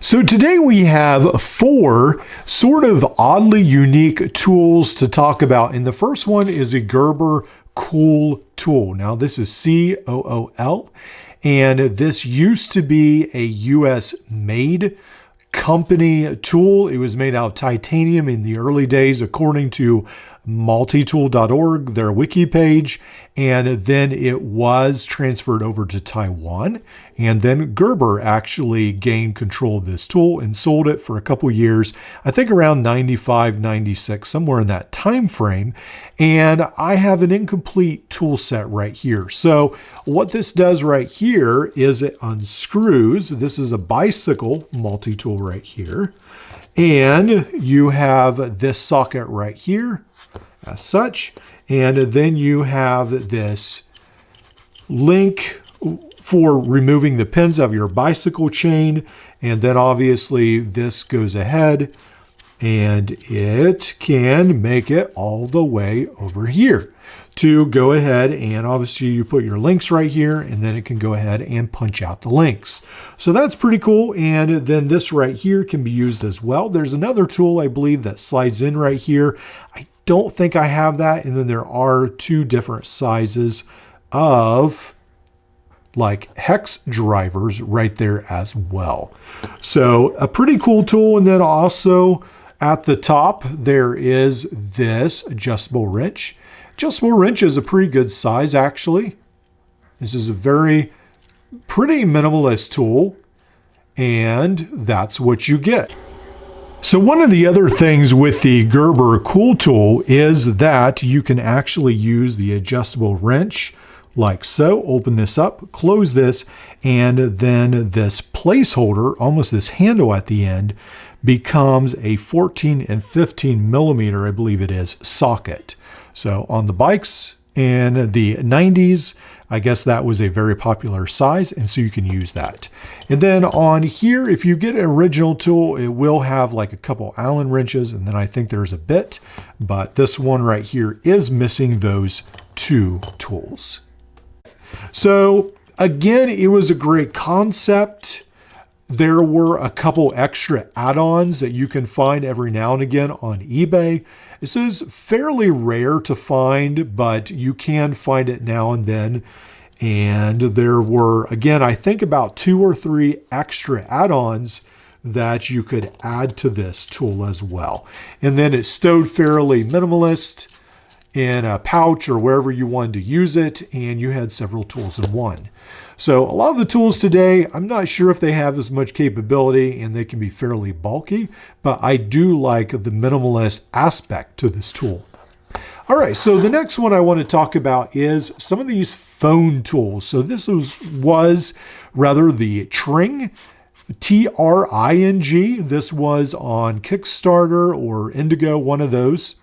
So today we have four sort of oddly unique tools to talk about. And the first one is a Gerber Cool tool. Now this is COOL, and this used to be a US made company tool. It was made out of titanium in the early days, according to multitool.org, their wiki page, and then it was transferred over to Taiwan. And then Gerber actually gained control of this tool and sold it for a couple years, I think around 95, 96, somewhere in that time frame. And I have an incomplete tool set right here. So what this does right here is it unscrews. This is a bicycle multi-tool right here. And you have this socket right here as such. And then you have this link for removing the pins of your bicycle chain. And then obviously this goes ahead and it can make it all the way over here to go ahead, and obviously you put your links right here and then it can go ahead and punch out the links. So that's pretty cool. And then this right here can be used as well. There's another tool I believe that slides in right here. I don't think I have that. And then there are two different sizes of like hex drivers right there as well. So a pretty cool tool. And then also at the top, there is this adjustable wrench. Adjustable wrench is a pretty good size, actually. This is a pretty minimalist tool, and that's what you get. So one of the other things with the Gerber Cool tool is that you can actually use the adjustable wrench like so. Open this up, close this, and then this placeholder, almost this handle at the end, becomes a 14 and 15 millimeter, I believe it is, socket. So on the bikes in the 90s, I guess that was a very popular size, and so you can use that. And then on here, if you get an original tool, it will have like a couple Allen wrenches, and then I think there's a bit, but this one right here is missing those two tools. So again, it was a great concept. There were a couple extra add-ons that you can find every now and again on eBay. This is fairly rare to find, but you can find it now and then. And there were, again, I think about 2 or 3 extra add-ons that you could add to this tool as well. And then it's stowed fairly minimalist in a pouch or wherever you wanted to use it, and you had several tools in one. So a lot of the tools today, I'm not sure if they have as much capability, and they can be fairly bulky, but I do like the minimalist aspect to this tool. All right, so the next one I want to talk about is some of these phone tools. So this was rather the TRING, T-R-I-N-G. This was on Kickstarter or Indigo, one of those.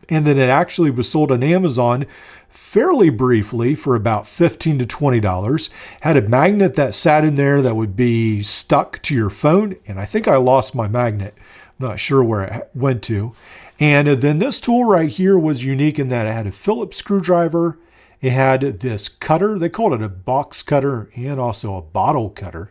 And then it actually was sold on Amazon fairly briefly for about $15 to $20. Had a magnet that sat in there that would be stuck to your phone. And I think I lost my magnet. I'm not sure where it went to. And then this tool right here was unique in that it had a Phillips screwdriver. It had this cutter. They called it a box cutter and also a bottle cutter.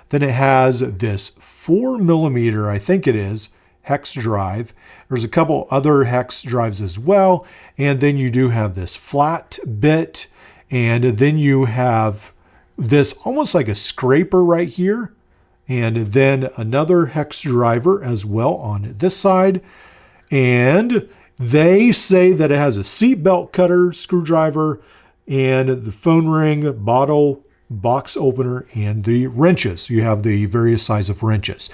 Then it has this 4 millimeter, I think it is, hex drive. There's a couple other hex drives as well. And then you do have this flat bit. And then you have this almost like a scraper right here. And then another hex driver as well on this side. And they say that it has a seat belt cutter, screwdriver, and the phone ring, bottle, box opener, and the wrenches. You have the various size of wrenches.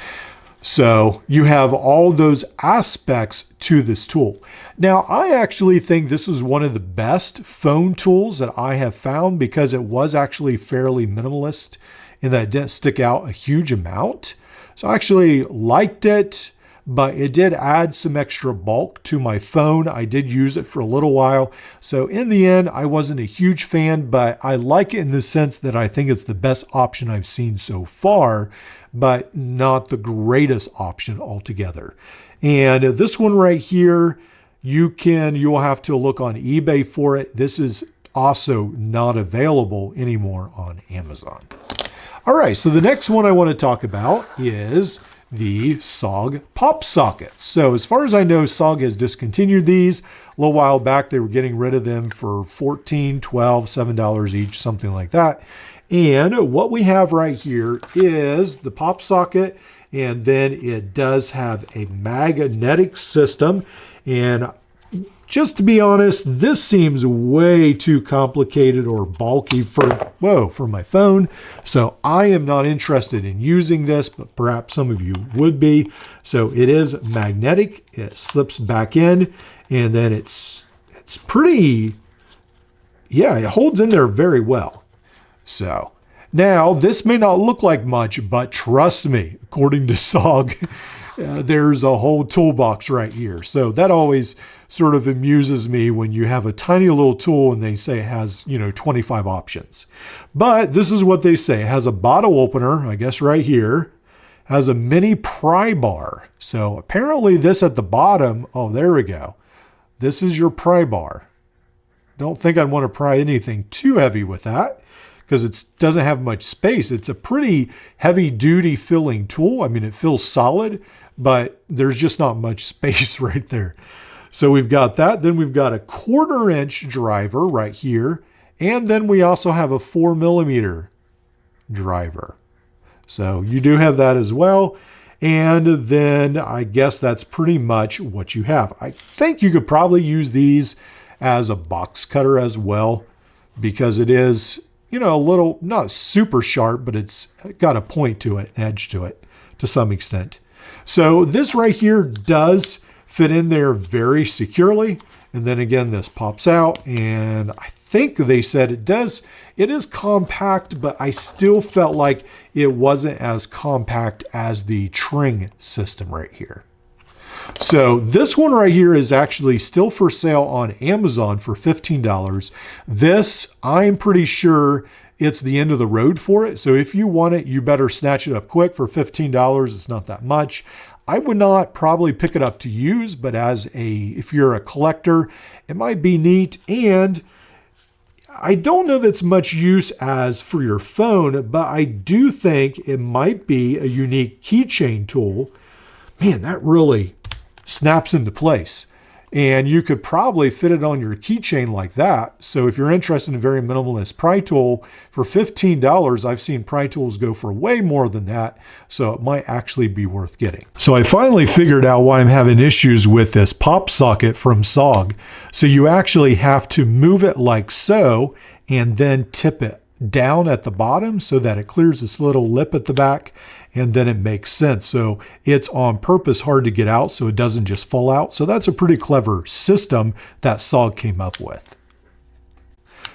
So you have all those aspects to this tool. Now, I actually think this is one of the best phone tools that I have found because it was actually fairly minimalist in that it didn't stick out a huge amount. So I actually liked it, but it did add some extra bulk to my phone. I did use it for a little while. So in the end, I wasn't a huge fan, but I like it in the sense that I think it's the best option I've seen so far, but not the greatest option altogether. And this one right here, you'll have to look on eBay for it. This is also not available anymore on Amazon. All right, so the next one I want to talk about is the SOG pop sockets. So as far as I know, SOG has discontinued these. A little while back, they were getting rid of them for $14, $12, $7 each, something like that. And what we have right here is the pop socket, and then it does have a magnetic system. And just to be honest, this seems way too complicated or bulky for my phone. So I am not interested in using this, but perhaps some of you would be. So it is magnetic. It slips back in, and then it's pretty, yeah, it holds in there very well. So now this may not look like much, but trust me, according to SOG, there's a whole toolbox right here. So that always sort of amuses me when you have a tiny little tool and they say it has, 25 options. But this is what they say. It has a bottle opener, I guess right here, has a mini pry bar. So apparently this at the bottom, oh, there we go. This is your pry bar. Don't think I'd want to pry anything too heavy with that, because it doesn't have much space. It's a pretty heavy duty filling tool. I mean, it feels solid, but there's just not much space right there. So we've got that. Then we've got a 1/4 inch driver right here. And then we also have a 4mm driver. So you do have that as well. And then I guess that's pretty much what you have. I think you could probably use these as a box cutter as well, because it is, a little, not super sharp, but it's got a point to it, an edge to it to some extent. So this right here does fit in there very securely. And then again, this pops out, and I think they said it is compact, but I still felt like it wasn't as compact as the TRING system right here. So this one right here is actually still for sale on Amazon for $15. This, I'm pretty sure it's the end of the road for it. So if you want it, you better snatch it up quick for $15. It's not that much. I would not probably pick it up to use, but if you're a collector, it might be neat. And I don't know that's much use as for your phone, but I do think it might be a unique keychain tool. Man, that really snaps into place. And you could probably fit it on your keychain like that. So if you're interested in a very minimalist pry tool, for $15, I've seen pry tools go for way more than that. So it might actually be worth getting. So I finally figured out why I'm having issues with this pop socket from SOG. So you actually have to move it like so, and then tip it down at the bottom so that it clears this little lip at the back, and then it makes sense. So it's on purpose hard to get out so it doesn't just fall out. So that's a pretty clever system that SOG came up with.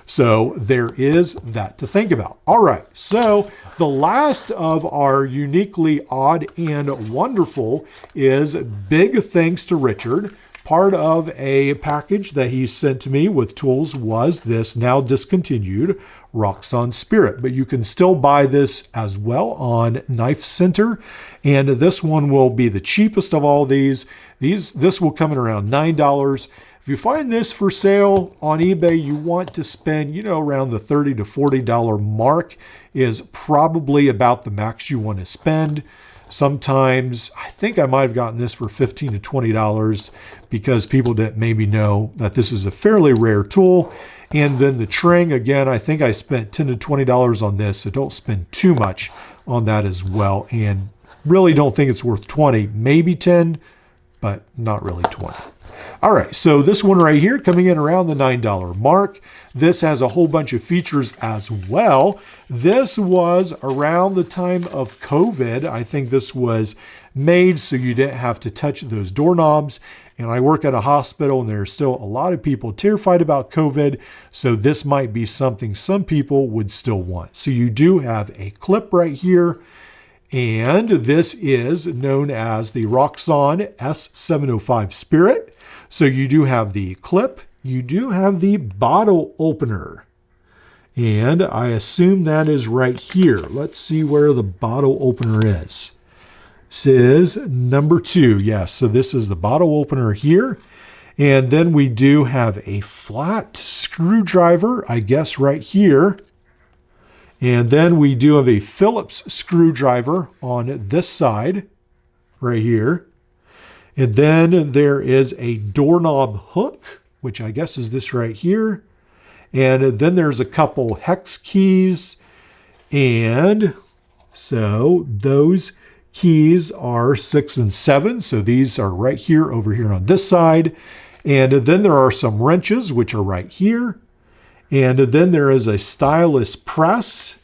So there is that to think about. All right, so the last of our uniquely odd and wonderful is big thanks to Richard. Part of a package that he sent to me with tools was this now discontinued Roxxon Spirit, but you can still buy this as well on Knife Center, and this one will be the cheapest of all these. This will come in around $9. If you find this for sale on eBay, you want to spend, around the $30 to $40 mark is probably about the max you want to spend. Sometimes, I think I might have gotten this for $15 to $20 because people didn't maybe know that this is a fairly rare tool. And then the TRING, again, I think I spent $10 to $20 on this, so don't spend too much on that as well. And really don't think it's worth $20, maybe $10, but not really $20. All right, so this one right here coming in around the $9 mark. This has a whole bunch of features as well. This was around the time of COVID. I think this was made so you didn't have to touch those doorknobs. And I work at a hospital, and there's still a lot of people terrified about COVID. So this might be something some people would still want. So you do have a clip right here. And this is known as the Roxxon S705 Spirit. So you do have the clip, you do have the bottle opener. And I assume that is right here. Let's see where the bottle opener is. This is number 2. Yes, so this is the bottle opener here. And then we do have a flat screwdriver, I guess right here. And then we do have a Phillips screwdriver on this side, right here. And then there is a doorknob hook, which I guess is this right here. And then there's a couple hex keys. And so those keys are 6 and 7. So these are right here, over here on this side. And then there are some wrenches, which are right here. And then there is a stylus press.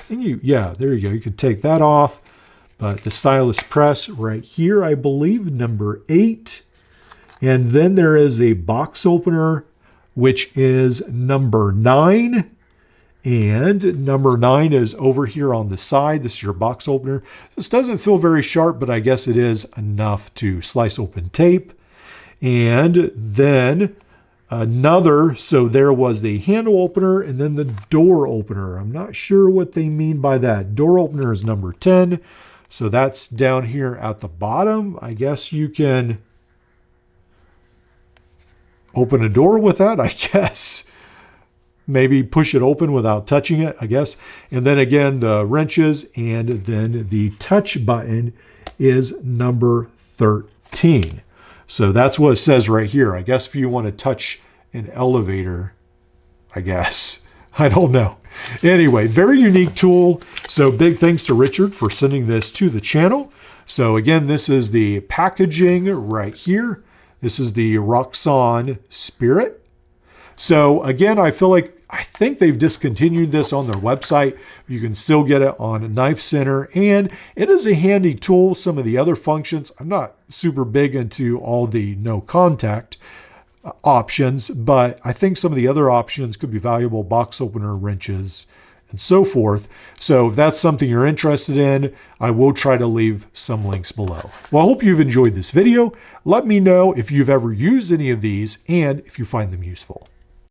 Yeah, there you go. You can take that off. But the stylus press right here, I believe, number 8. And then there is a box opener, which is number 9. And number 9 is over here on the side. This is your box opener. This doesn't feel very sharp, but I guess it is enough to slice open tape. And then another, so there was the handle opener and then the door opener. I'm not sure what they mean by that. Door opener is number 10. So that's down here at the bottom. I guess you can open a door with that, I guess. Maybe push it open without touching it, I guess. And then again, the wrenches, and then the touch button is number 13. So that's what it says right here. I guess if you want to touch an elevator, I guess. I don't know. Anyway, very unique tool. So big thanks to Richard for sending this to the channel. So again, this is the packaging right here. This is the Roxxon Spirit. So again, I think they've discontinued this on their website. You can still get it on Knife Center, and it is a handy tool. Some of the other functions, I'm not super big into all the no contact options, but I think some of the other options could be valuable: box opener, wrenches, and so forth. So if that's something you're interested in, I will try to leave some links below. Well, I hope you've enjoyed this video. Let me know if you've ever used any of these and if you find them useful.